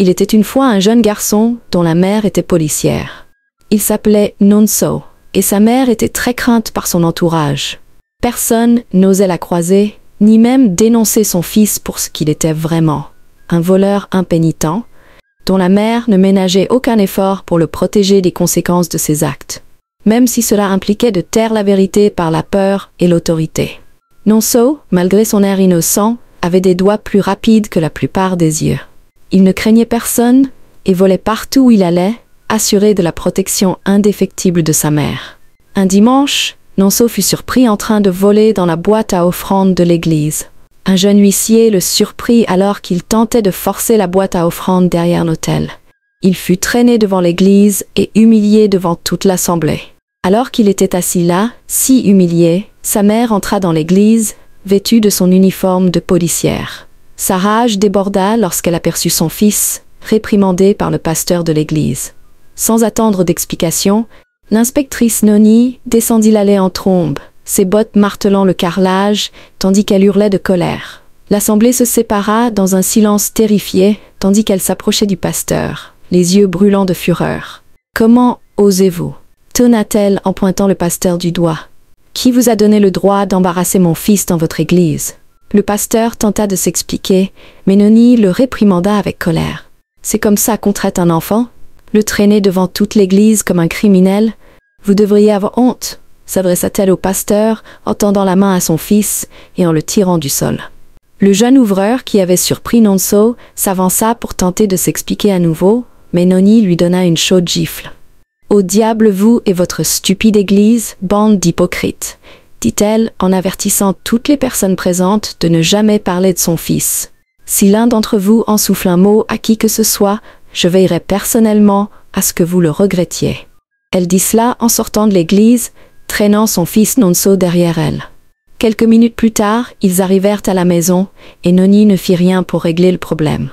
Il était une fois un jeune garçon dont la mère était policière. Il s'appelait Nonso, et sa mère était très crainte par son entourage. Personne n'osait la croiser, ni même dénoncer son fils pour ce qu'il était vraiment, un voleur impénitent, dont la mère ne ménageait aucun effort pour le protéger des conséquences de ses actes, même si cela impliquait de taire la vérité par la peur et l'autorité. Nonso, malgré son air innocent, avait des doigts plus rapides que la plupart des yeux. Il ne craignait personne et volait partout où il allait, assuré de la protection indéfectible de sa mère. Un dimanche, Nonso fut surpris en train de voler dans la boîte à offrandes de l'église. Un jeune huissier le surprit alors qu'il tentait de forcer la boîte à offrandes derrière l'autel. Il fut traîné devant l'église et humilié devant toute l'assemblée. Alors qu'il était assis là, si humilié, sa mère entra dans l'église, vêtue de son uniforme de policière. Sa rage déborda lorsqu'elle aperçut son fils, réprimandé par le pasteur de l'église. Sans attendre d'explication, l'inspectrice Noni descendit l'allée en trombe, ses bottes martelant le carrelage, tandis qu'elle hurlait de colère. L'assemblée se sépara dans un silence terrifié, tandis qu'elle s'approchait du pasteur, les yeux brûlants de fureur. « Comment osez-vous » tonna-t-elle en pointant le pasteur du doigt. « Qui vous a donné le droit d'embarrasser mon fils dans votre église ?» Le pasteur tenta de s'expliquer, mais Noni le réprimanda avec colère. « C'est comme ça qu'on traite un enfant ? Le traîner devant toute l'église comme un criminel ? Vous devriez avoir honte !» s'adressa-t-elle au pasteur, en tendant la main à son fils et en le tirant du sol. Le jeune ouvreur qui avait surpris Nonso s'avança pour tenter de s'expliquer à nouveau, mais Noni lui donna une chaude gifle. « Au diable vous et votre stupide église, bande d'hypocrites !» dit-elle en avertissant toutes les personnes présentes de ne jamais parler de son fils. « Si l'un d'entre vous en souffle un mot à qui que ce soit, je veillerai personnellement à ce que vous le regrettiez. » Elle dit cela en sortant de l'église, traînant son fils Nonso derrière elle. Quelques minutes plus tard, ils arrivèrent à la maison, et Noni ne fit rien pour régler le problème.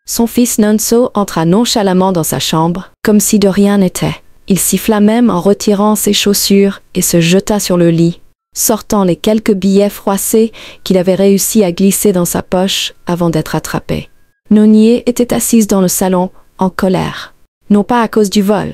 Son fils Nonso entra nonchalamment dans sa chambre, comme si de rien n'était. Il siffla même en retirant ses chaussures et se jeta sur le lit, sortant les quelques billets froissés qu'il avait réussi à glisser dans sa poche avant d'être attrapé. Noni était assise dans le salon, en colère. Non pas à cause du vol,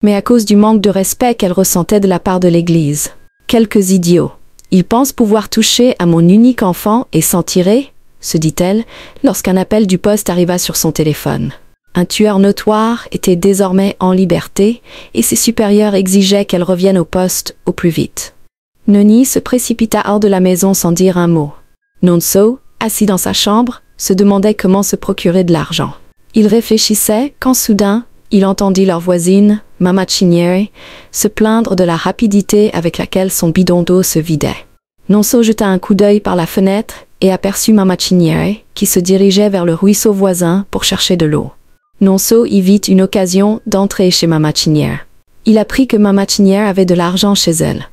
mais à cause du manque de respect qu'elle ressentait de la part de l'Église. Quelques idiots. Ils pensent pouvoir toucher à mon unique enfant et s'en tirer, se dit-elle, lorsqu'un appel du poste arriva sur son téléphone. Un tueur notoire était désormais en liberté et ses supérieurs exigeaient qu'elle revienne au poste au plus vite. Noni se précipita hors de la maison sans dire un mot. Nonso, assis dans sa chambre, se demandait comment se procurer de l'argent. Il réfléchissait quand soudain, il entendit leur voisine, Mama Cinieri, se plaindre de la rapidité avec laquelle son bidon d'eau se vidait. Nonso jeta un coup d'œil par la fenêtre et aperçut Mama Cinieri, qui se dirigeait vers le ruisseau voisin pour chercher de l'eau. Nonso y vit une occasion d'entrer chez Mama Cinieri. Il apprit que Mama Cinieri avait de l'argent chez elle.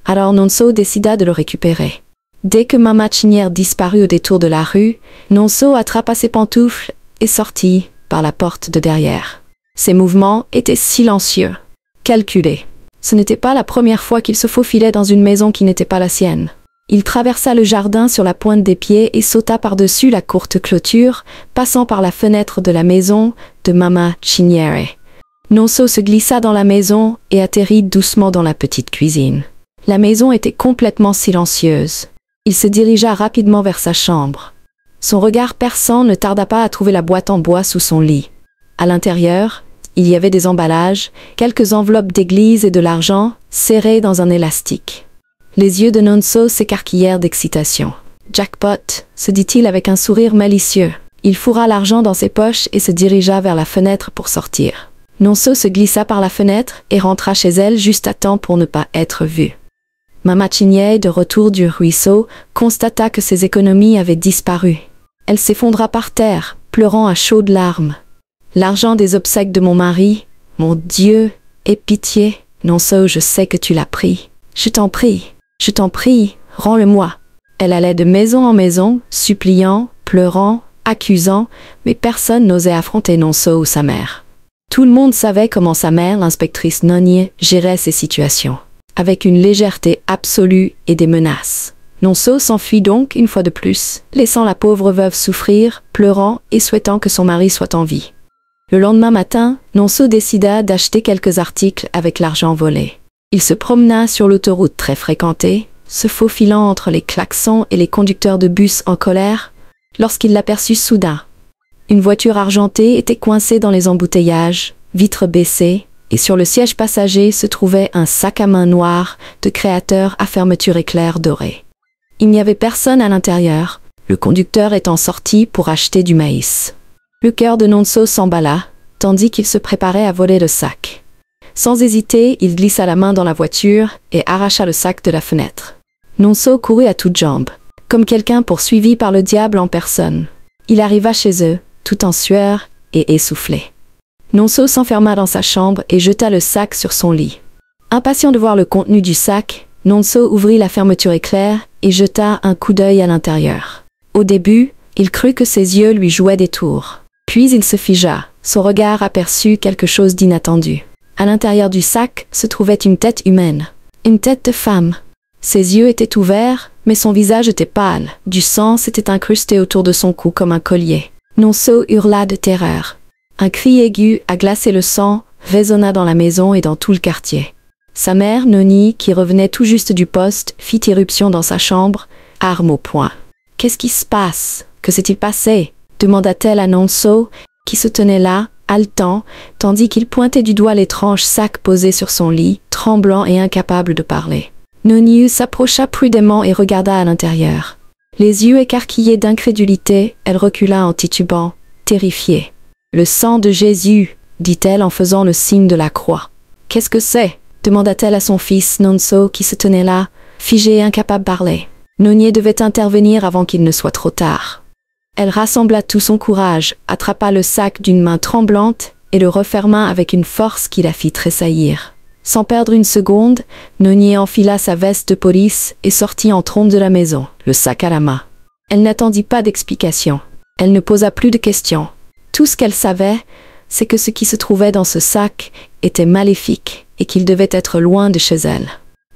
Alors Nonso décida de le récupérer. Dès que Mama Cinieri disparut au détour de la rue, Nonso attrapa ses pantoufles et sortit par la porte de derrière. Ses mouvements étaient silencieux, calculés. Ce n'était pas la première fois qu'il se faufilait dans une maison qui n'était pas la sienne. Il traversa le jardin sur la pointe des pieds et sauta par-dessus la courte clôture, passant par la fenêtre de la maison de Mama Cinieri. Nonso se glissa dans la maison et atterrit doucement dans la petite cuisine. La maison était complètement silencieuse. Il se dirigea rapidement vers sa chambre. Son regard perçant ne tarda pas à trouver la boîte en bois sous son lit. À l'intérieur, il y avait des emballages, quelques enveloppes d'église et de l'argent, serrés dans un élastique. Les yeux de Nonso s'écarquillèrent d'excitation. « Jackpot !» se dit-il avec un sourire malicieux. Il fourra l'argent dans ses poches et se dirigea vers la fenêtre pour sortir. Nonso se glissa par la fenêtre et rentra chez elle juste à temps pour ne pas être vu. Mama Cinieri, de retour du ruisseau, constata que ses économies avaient disparu. Elle s'effondra par terre, pleurant à chaudes larmes. « L'argent des obsèques de mon mari, mon Dieu, aie pitié, Nonso, je sais que tu l'as pris. Je t'en prie, rends-le-moi. » Elle allait de maison en maison, suppliant, pleurant, accusant, mais personne n'osait affronter Nonso ou sa mère. Tout le monde savait comment sa mère, l'inspectrice Noni, gérait ces situations, avec une légèreté absolue et des menaces. Nonso s'enfuit donc une fois de plus, laissant la pauvre veuve souffrir, pleurant et souhaitant que son mari soit en vie. Le lendemain matin, Nonso décida d'acheter quelques articles avec l'argent volé. Il se promena sur l'autoroute très fréquentée, se faufilant entre les klaxons et les conducteurs de bus en colère, lorsqu'il l'aperçut soudain. Une voiture argentée était coincée dans les embouteillages, vitres baissées, et sur le siège passager se trouvait un sac à main noir de créateur à fermeture éclair dorée. Il n'y avait personne à l'intérieur, le conducteur étant sorti pour acheter du maïs. Le cœur de Nonso s'emballa, tandis qu'il se préparait à voler le sac. Sans hésiter, il glissa la main dans la voiture et arracha le sac de la fenêtre. Nonso courut à toutes jambes, comme quelqu'un poursuivi par le diable en personne. Il arriva chez eux, tout en sueur et essoufflé. Nonso s'enferma dans sa chambre et jeta le sac sur son lit. Impatient de voir le contenu du sac, Nonso ouvrit la fermeture éclair et jeta un coup d'œil à l'intérieur. Au début, il crut que ses yeux lui jouaient des tours. Puis il se figea, son regard aperçut quelque chose d'inattendu. À l'intérieur du sac se trouvait une tête humaine, une tête de femme. Ses yeux étaient ouverts, mais son visage était pâle. Du sang s'était incrusté autour de son cou comme un collier. Nonso hurla de terreur. Un cri aigu a glacé le sang, résonna dans la maison et dans tout le quartier. Sa mère, Noni, qui revenait tout juste du poste, fit irruption dans sa chambre, arme au poing. « Qu'est-ce qui se passe? Que s'est-il passé ?» demanda-t-elle à Nonso, qui se tenait là, haletant, tandis qu'il pointait du doigt l'étrange sac posé sur son lit, tremblant et incapable de parler. Noni s'approcha prudemment et regarda à l'intérieur. Les yeux écarquillés d'incrédulité, elle recula en titubant, terrifiée. « Le sang de Jésus !» dit-elle en faisant le signe de la croix. « Qu'est-ce que c'est ?» demanda-t-elle à son fils Nonso qui se tenait là, figé et incapable de parler. Noni devait intervenir avant qu'il ne soit trop tard. Elle rassembla tout son courage, attrapa le sac d'une main tremblante et le referma avec une force qui la fit tressaillir. Sans perdre une seconde, Noni enfila sa veste de police et sortit en trombe de la maison, le sac à la main. Elle n'attendit pas d'explication. Elle ne posa plus de questions. Tout ce qu'elle savait, c'est que ce qui se trouvait dans ce sac était maléfique et qu'il devait être loin de chez elle.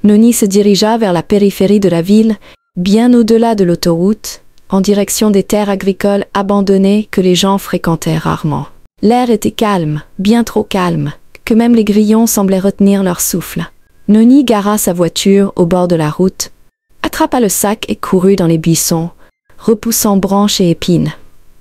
Noni se dirigea vers la périphérie de la ville, bien au-delà de l'autoroute, en direction des terres agricoles abandonnées que les gens fréquentaient rarement. L'air était calme, bien trop calme, que même les grillons semblaient retenir leur souffle. Noni gara sa voiture au bord de la route, attrapa le sac et courut dans les buissons, repoussant branches et épines.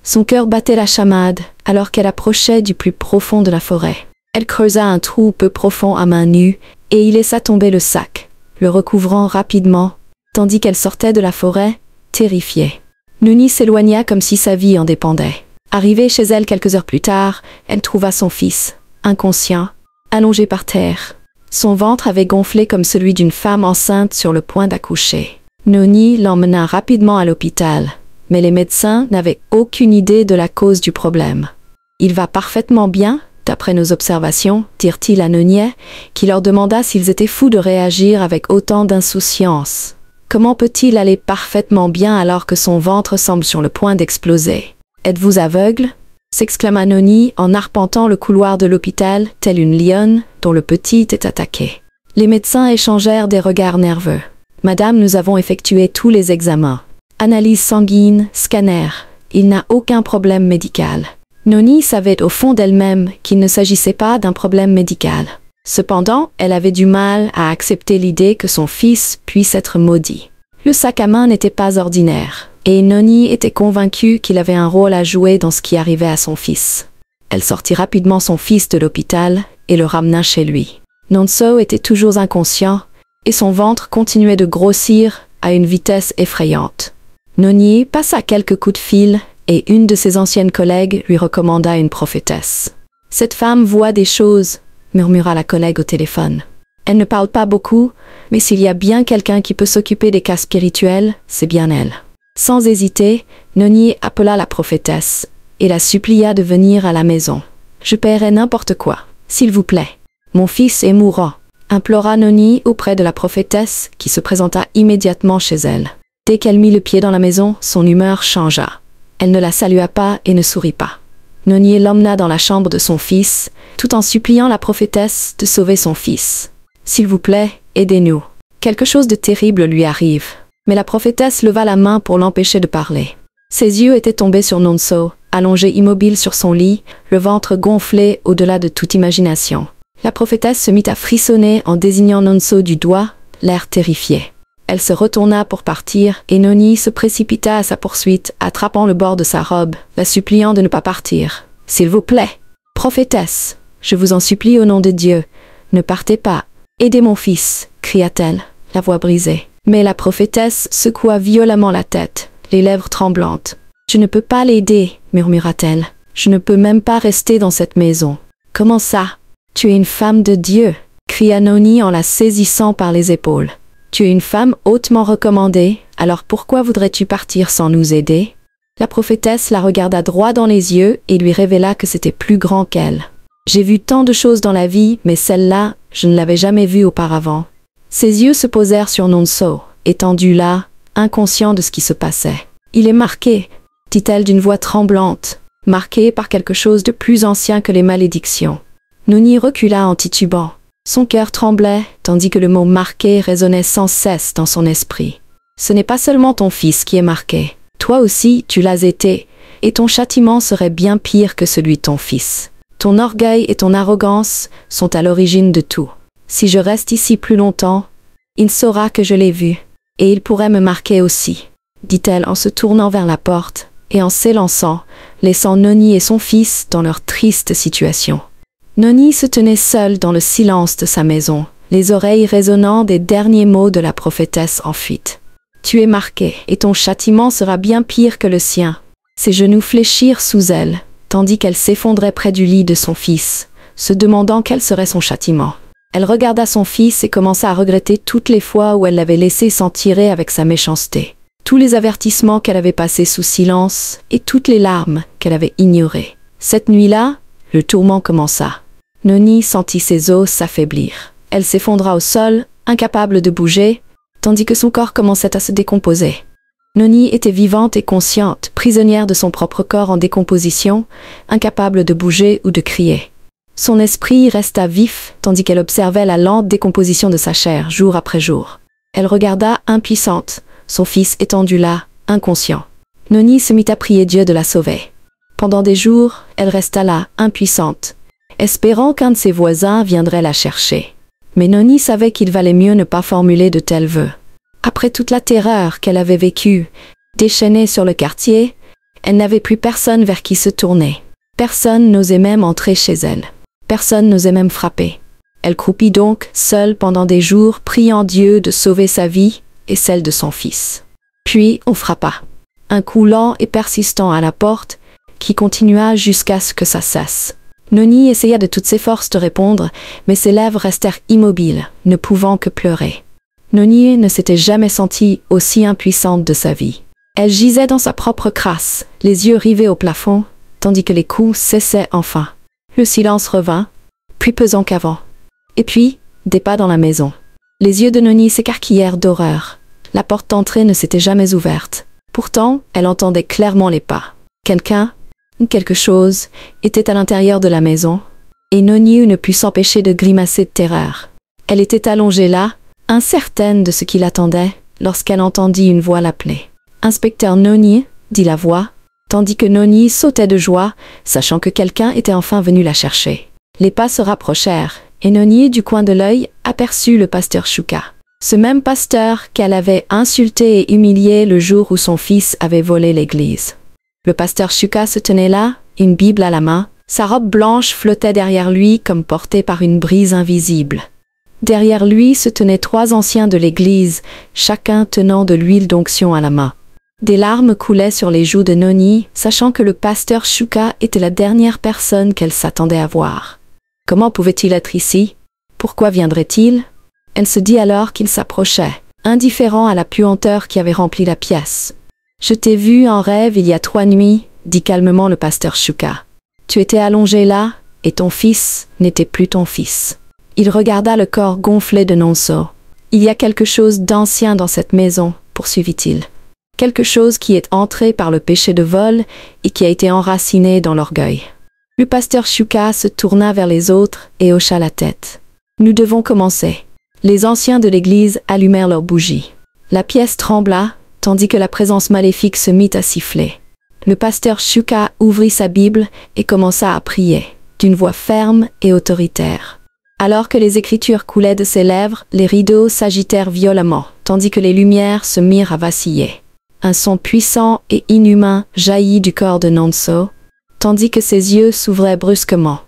Son cœur battait la chamade alors qu'elle approchait du plus profond de la forêt. Elle creusa un trou peu profond à main nue et y laissa tomber le sac, le recouvrant rapidement, tandis qu'elle sortait de la forêt, terrifiée. Noni s'éloigna comme si sa vie en dépendait. Arrivée chez elle quelques heures plus tard, elle trouva son fils, inconscient, allongé par terre. Son ventre avait gonflé comme celui d'une femme enceinte sur le point d'accoucher. Noni l'emmena rapidement à l'hôpital, mais les médecins n'avaient aucune idée de la cause du problème. « Il va parfaitement bien, d'après nos observations », dirent-ils à Noni, qui leur demanda s'ils étaient fous de réagir avec autant d'insouciance. Comment peut-il aller parfaitement bien alors que son ventre semble sur le point d'exploser? « Êtes-vous aveugle ?» s'exclama Noni en arpentant le couloir de l'hôpital, telle une lionne dont le petit est attaqué. Les médecins échangèrent des regards nerveux. « Madame, nous avons effectué tous les examens. Analyse sanguine, scanner. Il n'a aucun problème médical. » Noni savait au fond d'elle-même qu'il ne s'agissait pas d'un problème médical. Cependant, elle avait du mal à accepter l'idée que son fils puisse être maudit. Le sac à main n'était pas ordinaire, et Noni était convaincue qu'il avait un rôle à jouer dans ce qui arrivait à son fils. Elle sortit rapidement son fils de l'hôpital et le ramena chez lui. Nonso était toujours inconscient, et son ventre continuait de grossir à une vitesse effrayante. Noni passa quelques coups de fil, et une de ses anciennes collègues lui recommanda une prophétesse. « Cette femme voit des choses », murmura la collègue au téléphone. « Elle ne parle pas beaucoup, mais s'il y a bien quelqu'un qui peut s'occuper des cas spirituels, c'est bien elle. » Sans hésiter, Noni appela la prophétesse et la supplia de venir à la maison. « Je paierai n'importe quoi, s'il vous plaît. Mon fils est mourant », implora Noni auprès de la prophétesse qui se présenta immédiatement chez elle. Dès qu'elle mit le pied dans la maison, son humeur changea. Elle ne la salua pas et ne sourit pas. Noni l'emmena dans la chambre de son fils, tout en suppliant la prophétesse de sauver son fils. « S'il vous plaît, aidez-nous. Quelque chose de terrible lui arrive. » Mais la prophétesse leva la main pour l'empêcher de parler. Ses yeux étaient tombés sur Nonso, allongé immobile sur son lit, le ventre gonflé au-delà de toute imagination. La prophétesse se mit à frissonner en désignant Nonso du doigt, l'air terrifié. Elle se retourna pour partir, et Noni se précipita à sa poursuite, attrapant le bord de sa robe, la suppliant de ne pas partir. « S'il vous plaît, prophétesse, je vous en supplie au nom de Dieu, ne partez pas. Aidez mon fils, cria-t-elle, la voix brisée. Mais la prophétesse secoua violemment la tête, les lèvres tremblantes. « Je ne peux pas l'aider, murmura-t-elle. Je ne peux même pas rester dans cette maison. »« Comment ça? Tu es une femme de Dieu, cria Noni en la saisissant par les épaules. Tu es une femme hautement recommandée, alors pourquoi voudrais-tu partir sans nous aider? La prophétesse la regarda droit dans les yeux et lui révéla que c'était plus grand qu'elle. J'ai vu tant de choses dans la vie, mais celle-là, je ne l'avais jamais vue auparavant. Ses yeux se posèrent sur Nonso, étendu là, inconscient de ce qui se passait. Il est marqué, dit-elle d'une voix tremblante, marqué par quelque chose de plus ancien que les malédictions. Noni recula en titubant. Son cœur tremblait, tandis que le mot « marqué » résonnait sans cesse dans son esprit. Ce n'est pas seulement ton fils qui est marqué. Toi aussi, tu l'as été, et ton châtiment serait bien pire que celui de ton fils. Ton orgueil et ton arrogance sont à l'origine de tout. Si je reste ici plus longtemps, il saura que je l'ai vu, et il pourrait me marquer aussi, dit-elle en se tournant vers la porte, et en s'élançant, laissant Noni et son fils dans leur triste situation. Noni se tenait seule dans le silence de sa maison, les oreilles résonnant des derniers mots de la prophétesse en fuite. « Tu es marqué, et ton châtiment sera bien pire que le sien. » Ses genoux fléchirent sous elle, tandis qu'elle s'effondrait près du lit de son fils, se demandant quel serait son châtiment. Elle regarda son fils et commença à regretter toutes les fois où elle l'avait laissé s'en tirer avec sa méchanceté. Tous les avertissements qu'elle avait passés sous silence, et toutes les larmes qu'elle avait ignorées. Cette nuit-là, le tourment commença. Noni sentit ses os s'affaiblir. Elle s'effondra au sol, incapable de bouger, tandis que son corps commençait à se décomposer. Noni était vivante et consciente, prisonnière de son propre corps en décomposition, incapable de bouger ou de crier. Son esprit resta vif, tandis qu'elle observait la lente décomposition de sa chair, jour après jour. Elle regarda, impuissante, son fils étendu là, inconscient. Noni se mit à prier Dieu de la sauver. Pendant des jours, elle resta là, impuissante, espérant qu'un de ses voisins viendrait la chercher. Mais Noni savait qu'il valait mieux ne pas formuler de tels vœux. Après toute la terreur qu'elle avait vécue, déchaînée sur le quartier, elle n'avait plus personne vers qui se tourner. Personne n'osait même entrer chez elle. Personne n'osait même frapper. Elle croupit donc, seule pendant des jours, priant Dieu de sauver sa vie et celle de son fils. Puis on frappa. Un coup lent et persistant à la porte, qui continua jusqu'à ce que ça cesse. Noni essaya de toutes ses forces de répondre, mais ses lèvres restèrent immobiles, ne pouvant que pleurer. Noni ne s'était jamais sentie aussi impuissante de sa vie. Elle gisait dans sa propre crasse, les yeux rivés au plafond, tandis que les coups cessaient enfin. Le silence revint, plus pesant qu'avant. Et puis, des pas dans la maison. Les yeux de Noni s'écarquillèrent d'horreur. La porte d'entrée ne s'était jamais ouverte. Pourtant, elle entendait clairement les pas. Quelqu'un, ou quelque chose, était à l'intérieur de la maison, et Noni ne put s'empêcher de grimacer de terreur. Elle était allongée là, incertaine de ce qui l'attendait, lorsqu'elle entendit une voix l'appeler. « Inspecteur Noni » dit la voix, tandis que Noni sautait de joie, sachant que quelqu'un était enfin venu la chercher. Les pas se rapprochèrent, et Noni, du coin de l'œil, aperçut le pasteur Shuka. Ce même pasteur qu'elle avait insulté et humilié le jour où son fils avait volé l'église. Le pasteur Shuka se tenait là, une Bible à la main, sa robe blanche flottait derrière lui comme portée par une brise invisible. Derrière lui se tenaient 3 anciens de l'église, chacun tenant de l'huile d'onction à la main. Des larmes coulaient sur les joues de Noni, sachant que le pasteur Shuka était la dernière personne qu'elle s'attendait à voir. Comment pouvait-il être ici? Pourquoi viendrait-il? Elle se dit alors qu'il s'approchait, indifférent à la puanteur qui avait rempli la pièce. « Je t'ai vu en rêve il y a 3 nuits, dit calmement le pasteur Shuka. Tu étais allongé là, et ton fils n'était plus ton fils. » Il regarda le corps gonflé de Nonso. « Il y a quelque chose d'ancien dans cette maison, poursuivit-il. Quelque chose qui est entré par le péché de vol et qui a été enraciné dans l'orgueil. » Le pasteur Shuka se tourna vers les autres et hocha la tête. « Nous devons commencer. » Les anciens de l'église allumèrent leurs bougies. La pièce trembla, tandis que la présence maléfique se mit à siffler. Le pasteur Shuka ouvrit sa Bible et commença à prier, d'une voix ferme et autoritaire. Alors que les écritures coulaient de ses lèvres, les rideaux s'agitèrent violemment, tandis que les lumières se mirent à vaciller. Un son puissant et inhumain jaillit du corps de Nonso, tandis que ses yeux s'ouvraient brusquement.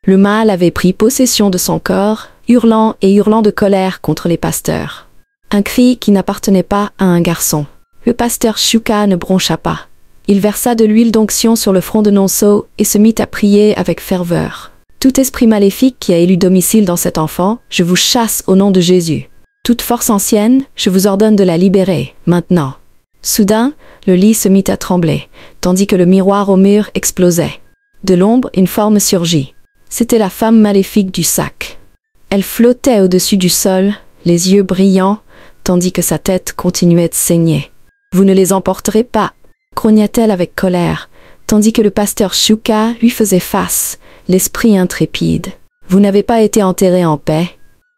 Le mal avait pris possession de son corps, hurlant et hurlant de colère contre les pasteurs. Un cri qui n'appartenait pas à un garçon. Le pasteur Shuka ne broncha pas. Il versa de l'huile d'onction sur le front de Nonso et se mit à prier avec ferveur. Tout esprit maléfique qui a élu domicile dans cet enfant, je vous chasse au nom de Jésus. Toute force ancienne, je vous ordonne de la libérer, maintenant. Soudain, le lit se mit à trembler, tandis que le miroir au mur explosait. De l'ombre, une forme surgit. C'était la femme maléfique du sac. Elle flottait au-dessus du sol, les yeux brillants, tandis que sa tête continuait de saigner. « Vous ne les emporterez pas !» grogna-t-elle avec colère, tandis que le pasteur Shuka lui faisait face, l'esprit intrépide. « Vous n'avez pas été enterré en paix,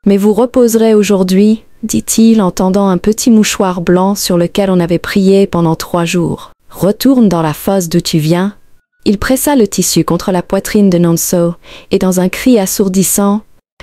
mais vous reposerez aujourd'hui, dit-il en tendant un petit mouchoir blanc sur lequel on avait prié pendant 3 jours. « Retourne dans la fosse d'où tu viens. » Il pressa le tissu contre la poitrine de Nonso, et dans un cri assourdissant,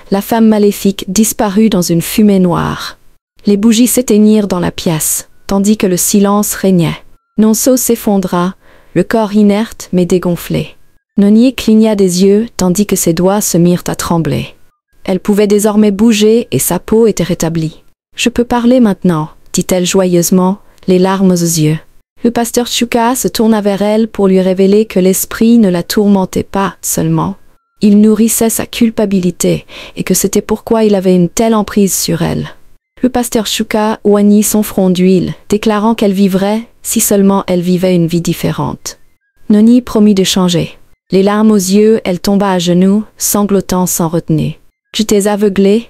la femme maléfique disparut dans une fumée noire. Les bougies s'éteignirent dans la pièce, tandis que le silence régnait. Nonso s'effondra, le corps inerte mais dégonflé. Noni cligna des yeux tandis que ses doigts se mirent à trembler. Elle pouvait désormais bouger et sa peau était rétablie. « Je peux parler maintenant », dit-elle joyeusement, les larmes aux yeux. Le pasteur Shuka se tourna vers elle pour lui révéler que l'esprit ne la tourmentait pas seulement. Il nourrissait sa culpabilité et que c'était pourquoi il avait une telle emprise sur elle. Le pasteur Shuka oignit son front d'huile, déclarant qu'elle vivrait, si seulement elle vivait une vie différente. Noni promit de changer. Les larmes aux yeux, elle tomba à genoux, sanglotant sans retenue. « Je t'ai aveuglée ?»«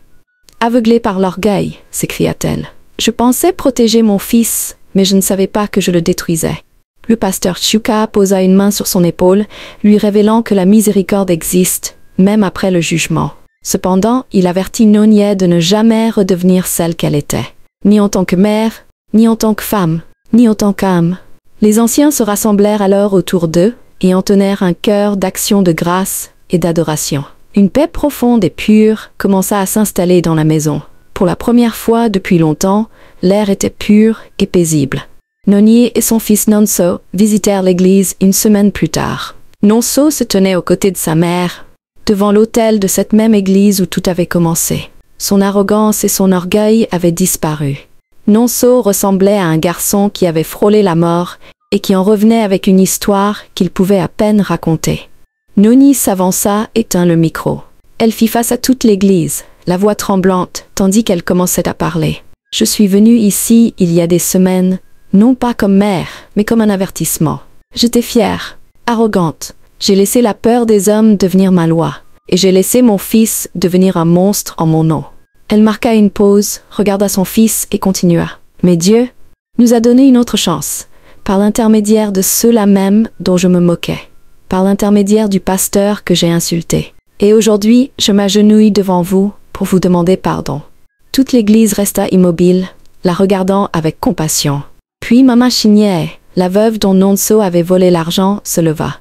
Aveuglée par l'orgueil » s'écria-t-elle. « Je pensais protéger mon fils, mais je ne savais pas que je le détruisais. » Le pasteur Shuka posa une main sur son épaule, lui révélant que la miséricorde existe, même après le jugement. Cependant, il avertit Nonié de ne jamais redevenir celle qu'elle était. Ni en tant que mère, ni en tant que femme, ni en tant qu'âme. Les anciens se rassemblèrent alors autour d'eux et entonnèrent un chœur d'action de grâce et d'adoration. Une paix profonde et pure commença à s'installer dans la maison. Pour la première fois depuis longtemps, l'air était pur et paisible. Noni et son fils Nonso visitèrent l'église une semaine plus tard. Nonso se tenait aux côtés de sa mère, devant l'autel de cette même église où tout avait commencé. Son arrogance et son orgueil avaient disparu. Nonso ressemblait à un garçon qui avait frôlé la mort et qui en revenait avec une histoire qu'il pouvait à peine raconter. Noni s'avança et tint le micro. Elle fit face à toute l'église, la voix tremblante, tandis qu'elle commençait à parler. « Je suis venue ici il y a des semaines, non pas comme mère, mais comme un avertissement. J'étais fière, arrogante. J'ai laissé la peur des hommes devenir ma loi, et j'ai laissé mon fils devenir un monstre en mon nom. » Elle marqua une pause, regarda son fils et continua. « Mais Dieu nous a donné une autre chance, par l'intermédiaire de ceux-là même dont je me moquais, par l'intermédiaire du pasteur que j'ai insulté. Et aujourd'hui, je m'agenouille devant vous pour vous demander pardon. » Toute l'église resta immobile, la regardant avec compassion. Puis Mama Chinyé, la veuve dont Nonso avait volé l'argent, se leva.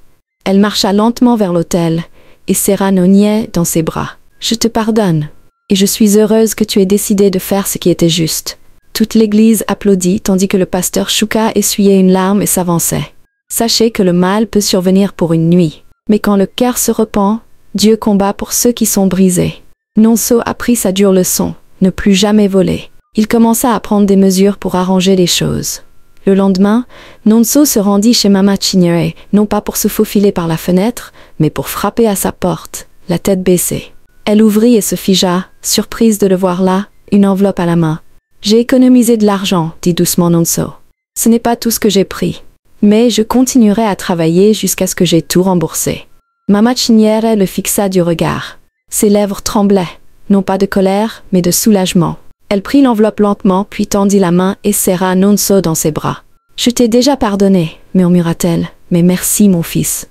Elle marcha lentement vers l'autel et serra Nonié dans ses bras. « Je te pardonne, et je suis heureuse que tu aies décidé de faire ce qui était juste. » Toute l'église applaudit tandis que le pasteur Shuka essuyait une larme et s'avançait. Sachez que le mal peut survenir pour une nuit, mais quand le cœur se repent, Dieu combat pour ceux qui sont brisés. Nonso apprit sa dure leçon, ne plus jamais voler. Il commença à prendre des mesures pour arranger les choses. Le lendemain, Nonso se rendit chez Mama Chinyé, non pas pour se faufiler par la fenêtre, mais pour frapper à sa porte, la tête baissée. Elle ouvrit et se figea, surprise de le voir là, une enveloppe à la main. « J'ai économisé de l'argent, dit doucement Nonso. Ce n'est pas tout ce que j'ai pris, mais je continuerai à travailler jusqu'à ce que j'ai tout remboursé. » Mama Chinyé le fixa du regard. Ses lèvres tremblaient, non pas de colère, mais de soulagement. Elle prit l'enveloppe lentement, puis tendit la main et serra Nonso dans ses bras. « Je t'ai déjà pardonné, murmura-t-elle, mais merci mon fils. »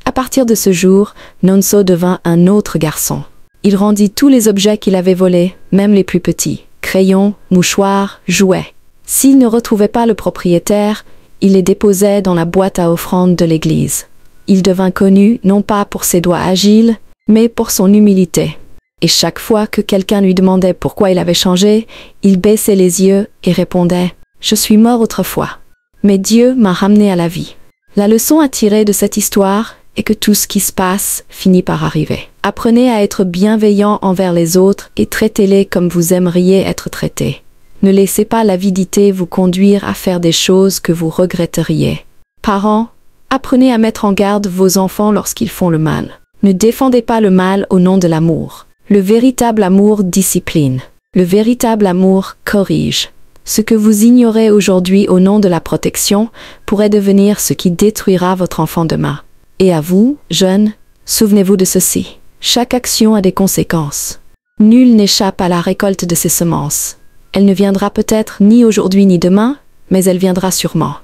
À partir de ce jour, Nonso devint un autre garçon. Il rendit tous les objets qu'il avait volés, même les plus petits. Crayons, mouchoirs, jouets. S'il ne retrouvait pas le propriétaire, il les déposait dans la boîte à offrandes de l'église. Il devint connu non pas pour ses doigts agiles, mais pour son humilité. Et chaque fois que quelqu'un lui demandait pourquoi il avait changé, il baissait les yeux et répondait « Je suis mort autrefois, mais Dieu m'a ramené à la vie ». La leçon à tirer de cette histoire est que tout ce qui se passe finit par arriver. Apprenez à être bienveillant envers les autres et traitez-les comme vous aimeriez être traités. Ne laissez pas l'avidité vous conduire à faire des choses que vous regretteriez. Parents, apprenez à mettre en garde vos enfants lorsqu'ils font le mal. Ne défendez pas le mal au nom de l'amour. Le véritable amour discipline. Le véritable amour corrige. Ce que vous ignorez aujourd'hui au nom de la protection pourrait devenir ce qui détruira votre enfant demain. Et à vous, jeunes, souvenez-vous de ceci. Chaque action a des conséquences. Nul n'échappe à la récolte de ses semences. Elle ne viendra peut-être ni aujourd'hui ni demain, mais elle viendra sûrement.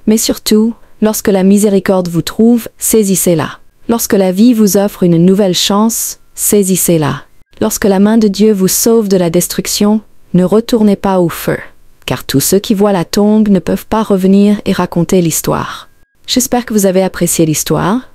Mais surtout, lorsque la miséricorde vous trouve, saisissez-la. Lorsque la vie vous offre une nouvelle chance, saisissez-la. Lorsque la main de Dieu vous sauve de la destruction, ne retournez pas au feu, car tous ceux qui voient la tombe ne peuvent pas revenir et raconter l'histoire. J'espère que vous avez apprécié l'histoire.